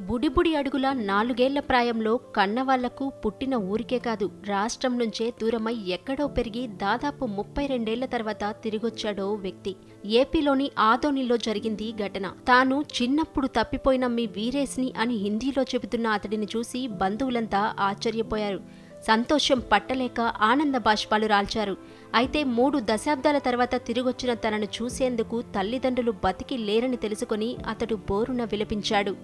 బుడిబుడి అడుగుల 4 ఏళ్ల ప్రాయంలో కన్నవాళ్లకు పుట్టిన ఊరికే కాదు రాష్ట్రం నుంచే దూరమై ఎక్కడో పెరిగి దాదాపు 32 ఏళ్ల తర్వాత తిరిగొచ్చాడో వ్యక్తి. ఏపీలోని ఆదోనిలో జరిగింది ఘటన. తాను చిన్నప్పుడు తప్పిపోయిన మీ వీరేష్ని అని హిందీలో చెబుతున్న అతడిని చూసి బంధువులంతా ఆశ్చర్యపోయారు. సంతోషం పట్టలేక ఆనంద బాష్పాలు రాల్చారు. అయితే 3 దశాబ్దాల తర్వాత తిరిగొచ్చిన తనను చూసేందుకు తల్లిదండ్రులు బతికి లేరని తెలుసుకుని అతడు బోరున విలపించాడు.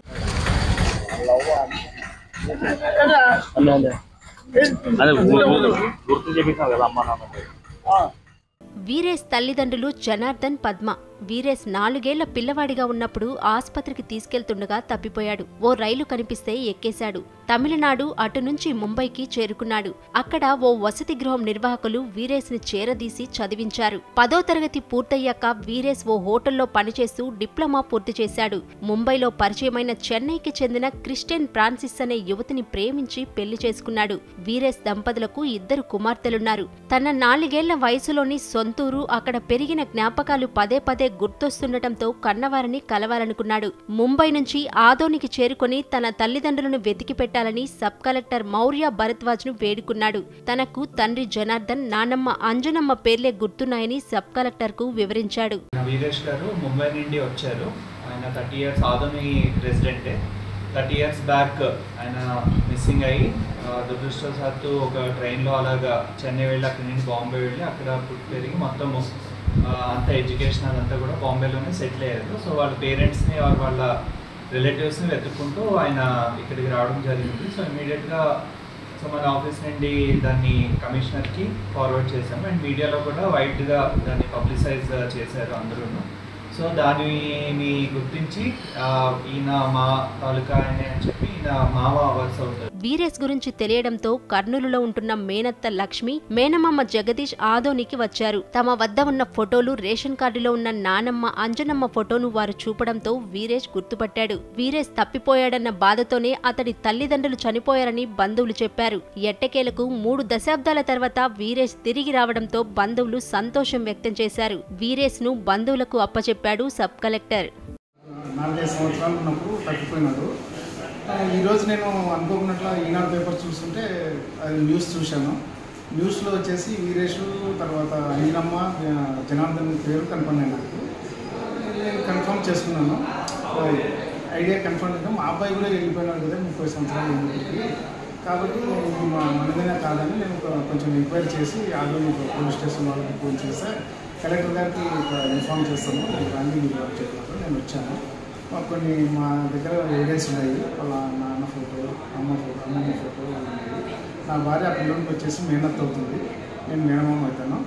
వీరేష్ తల్లిదండ్రులు జనార్దన్, పద్మ. వీరేష్ 4 ఏళ్ల పిల్లవాడిగా ఉన్నప్పుడు ఆస్పత్రికి తీసుకెళ్తుండగా తప్పిపోయాడు. ఓ రైలు కనిపిస్తే ఎక్కేశాడు. తమిళనాడు అటు నుంచి ముంబైకి చేరుకున్నాడు. అక్కడ ఓ వసతి గృహం నిర్వాహకులు వీరేష్ ని చేరదీసి చదివించారు. 10వ తరగతి పూర్తయ్యాక వీరేష్ ఓ హోటల్లో పనిచేస్తూ డిప్లొమా పూర్తి చేశాడు. ముంబైలో పరిచయమైన చెన్నైకి చెందిన క్రిస్టియన్ ఫ్రాన్సిస్ అనే యువతిని ప్రేమించి పెళ్లి చేసుకున్నాడు. వీరేష్ దంపతులకు 2 కుమార్తెలున్నారు. తన 4 ఏళ్ల వయసులోని సొంతూరు, అక్కడ పెరిగిన జ్ఞాపకాలు పదే పదే గుర్తొస్తుండటంతో కన్నవారిని కలవాలనుకున్నాడు. ముంబై నుంచి ఆదోనికి చేరుకుని తన తల్లిదండ్రులను వెతికి పెట్టాలని సబ్ కలెక్టర్ మౌర్య భరద్వాజ్ ను వేడుకున్నాడు. తనకు తండ్రి జనార్దన్, నానమ్మ అంజనమ్మ పేర్లే గుర్తున్నాయని సబ్ కలెక్టర్ కు వివరించాడు. వీరేష్ గారు ముంబై నుండి వచ్చారు. ఆయన 30 years ఆదోని రెసిడెంటే. 30 years బ్యాక్ ఆయన మిస్సింగ్ అయ్యి దురదృష్టవశాత్తు ఒక ట్రైన్లో అలాగా చెన్నై వెళ్ళి అక్కడి నుండి బాంబే వెళ్ళి అక్కడ పుట్టి పెరిగి మొత్తం అంత ఎడ్యుకేషన్ అదంతా కూడా బాంబేలోనే సెటిల్ అయ్యారు. సో వాళ్ళ పేరెంట్స్ని వాళ్ళ రిలేటివ్స్ని వెతుక్కుంటూ ఆయన ఇక్కడికి రావడం జరిగింది. సో ఇమీడియట్గా మన ఆఫీస్ నుండి దాన్ని కమిషనర్కి ఫార్వర్డ్ చేశాము. అండ్ మీడియాలో కూడా వైడ్గా దాన్ని పబ్లిసైజ్ చేశారు అందరూ. సో దానిని గుర్తించి ఈయన మా తాలూకా అని చెప్పి ఈయన మావ వర్క్స్ అవుతారు. వీరేష్ గురించి తెలియడంతో కర్నూలులో ఉంటున్న మేనత్త లక్ష్మి, మేనమామ జగదీష్ ఆదోనికి వచ్చారు. తమ వద్ద ఉన్న ఫోటోలు, రేషన్ కార్డులో ఉన్న నానమ్మ అంజనమ్మ ఫోటోను వారు చూపడంతో వీరేష్ గుర్తుపట్టాడు. వీరేష్ తప్పిపోయాడన్న బాధతోనే అతడి తల్లిదండ్రులు చనిపోయారని బంధువులు చెప్పారు. ఎట్టకేలకు 3 దశాబ్దాల తర్వాత వీరేష్ తిరిగి రావడంతో బంధువులు సంతోషం వ్యక్తం చేశారు. వీరేష్ ను బంధువులకు అప్పచెప్పాడు సబ్ కలెక్టర్. 4 సంవత్సరాలు ఉన్నప్పుడు తప్పిపోయినాడు. ఈరోజు నేను అనుకోకున్నట్లు ఈనాడు పేపర్ చూస్తుంటే అది న్యూస్ చూశాను. న్యూస్లో వచ్చేసి వీరేష్ తర్వాత అంజనమ్మ, జనార్దన్ పేరు కన్ఫర్మ్ అయినట్టు నేను కన్ఫర్మ్ చేసుకున్నాను. ఐడియా కన్ఫర్మ్ చేద్దాం. మా అబ్బాయి కూడా వెళ్ళిపోయినాడు కదా 30 సంవత్సరాలు ఇంటికి. కాబట్టి మనదైనా కాదని నేను కొంచెం ఎంక్వైరీ చేసి ఆదోని పోలీస్ స్టేషన్ వాళ్ళకి ఫోన్ చేస్తే కలెక్టర్ గారికి ఇన్ఫార్మ్ చేస్తాను, అన్నీ మీరు చెప్పినట్టు నేను వచ్చాను. కొన్ని మా దగ్గర ఎవిడెన్స్ ఉన్నాయి. వాళ్ళ నాన్న ఫోటో, అమ్మమ్మ ఫోటో ఉన్నాయి. నా భార్య ఆ పిల్లలకి వచ్చేసి మేనత్త అవుతుంది, నేను మేనమామ అవుతాను.